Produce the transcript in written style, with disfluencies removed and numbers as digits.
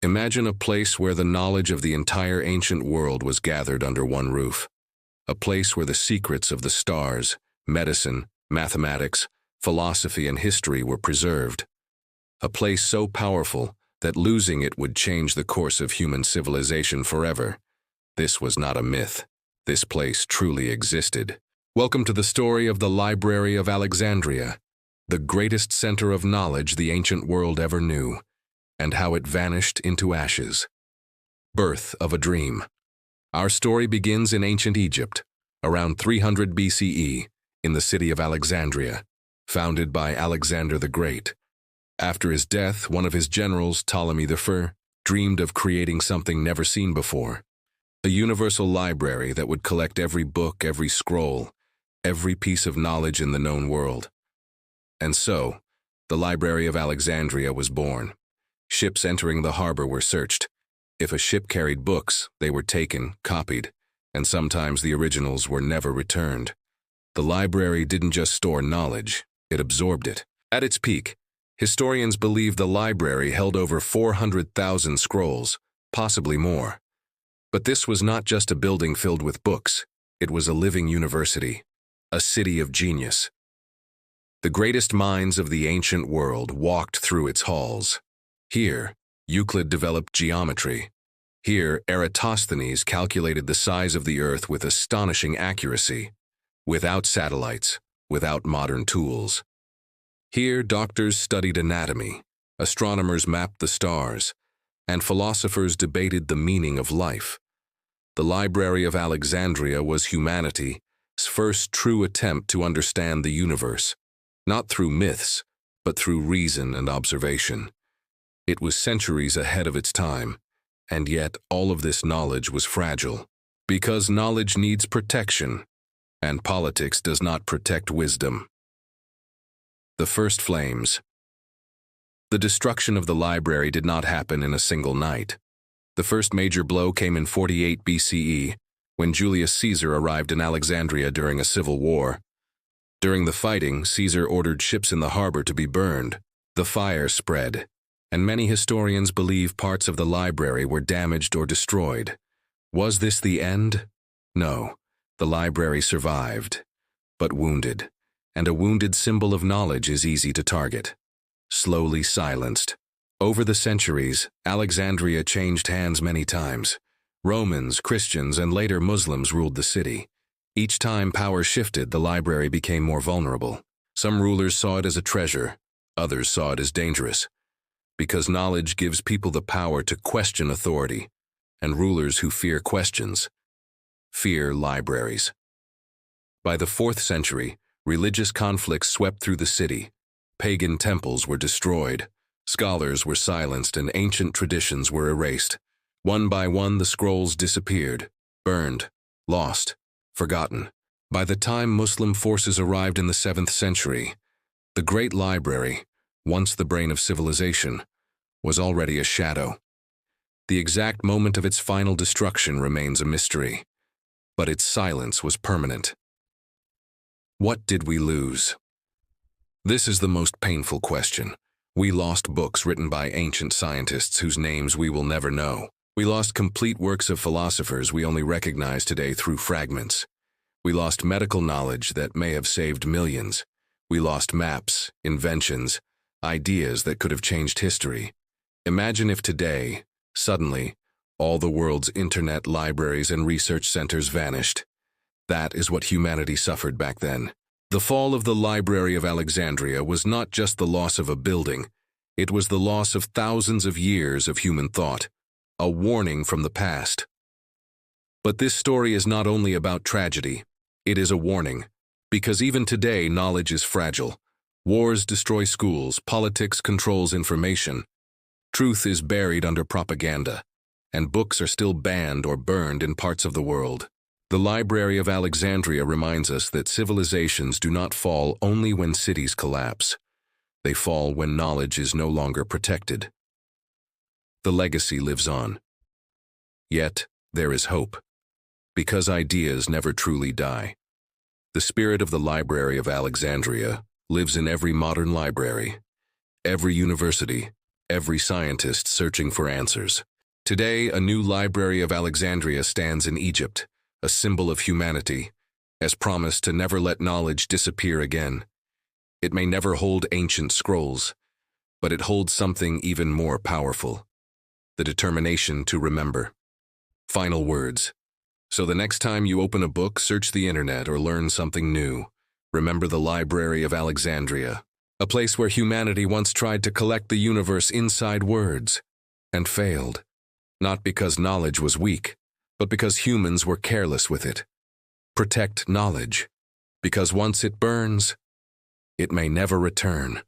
Imagine a place where the knowledge of the entire ancient world was gathered under one roof. A place where the secrets of the stars, medicine, mathematics, philosophy, and history were preserved. A place so powerful that losing it would change the course of human civilization forever. This was not a myth. This place truly existed. Welcome to the story of the Library of Alexandria, the greatest center of knowledge the ancient world ever knew, and how it vanished into ashes. Birth of a dream. Our story begins in ancient Egypt, around 300 BCE, in the city of Alexandria, founded by Alexander the Great. After his death, one of his generals, Ptolemy I, dreamed of creating something never seen before, a universal library that would collect every book, every scroll, every piece of knowledge in the known world. And so, the Library of Alexandria was born. Ships entering the harbor were searched. If a ship carried books, they were taken, copied, and sometimes the originals were never returned. The library didn't just store knowledge, it absorbed it. At its peak, historians believe the library held over 400,000 scrolls, possibly more. But this was not just a building filled with books, it was a living university, a city of genius. The greatest minds of the ancient world walked through its halls. Here, Euclid developed geometry. Here, Eratosthenes calculated the size of the Earth with astonishing accuracy, without satellites, without modern tools. Here, doctors studied anatomy, astronomers mapped the stars, and philosophers debated the meaning of life. The Library of Alexandria was humanity's first true attempt to understand the universe, not through myths, but through reason and observation. It was centuries ahead of its time, and yet all of this knowledge was fragile, because knowledge needs protection, and politics does not protect wisdom. The first flames. The destruction of the library did not happen in a single night. The first major blow came in 48 BCE, when Julius Caesar arrived in Alexandria during a civil war. During the fighting, Caesar ordered ships in the harbor to be burned. The fire spread, and many historians believe parts of the library were damaged or destroyed. Was this the end? No, the library survived, but wounded, and a wounded symbol of knowledge is easy to target. Slowly silenced. Over the centuries, Alexandria changed hands many times. Romans, Christians, and later Muslims ruled the city. Each time power shifted, the library became more vulnerable. Some rulers saw it as a treasure, others saw it as dangerous. Because knowledge gives people the power to question authority, and rulers who fear questions fear libraries. By the 4th century, religious conflicts swept through the city. Pagan temples were destroyed, scholars were silenced, and ancient traditions were erased. One by one, the scrolls disappeared, burned, lost, forgotten. By the time Muslim forces arrived in the 7th century, the Great Library, once the brain of civilization, was already a shadow. The exact moment of its final destruction remains a mystery, but its silence was permanent. What did we lose? This is the most painful question. We lost books written by ancient scientists whose names we will never know. We lost complete works of philosophers we only recognize today through fragments. We lost medical knowledge that may have saved millions. We lost maps, inventions, ideas that could have changed history. Imagine if today, suddenly, all the world's internet, libraries, and research centers vanished. That is what humanity suffered back then. The fall of the Library of Alexandria was not just the loss of a building, it was the loss of thousands of years of human thought, a warning from the past. But this story is not only about tragedy, it is a warning, because even today knowledge is fragile. Wars destroy schools, politics controls information, truth is buried under propaganda, and books are still banned or burned in parts of the world. The Library of Alexandria reminds us that civilizations do not fall only when cities collapse. They fall when knowledge is no longer protected. The legacy lives on. Yet, there is hope, because ideas never truly die. The spirit of the Library of Alexandria lives in every modern library, every university, every scientist searching for answers. Today, a new Library of Alexandria stands in Egypt, a symbol of humanity, as promised to never let knowledge disappear again. It may never hold ancient scrolls, but it holds something even more powerful: the determination to remember. Final words. So the next time you open a book, search the internet, or learn something new, remember the Library of Alexandria, a place where humanity once tried to collect the universe inside words, and failed. Not because knowledge was weak, but because humans were careless with it. Protect knowledge, because once it burns, it may never return.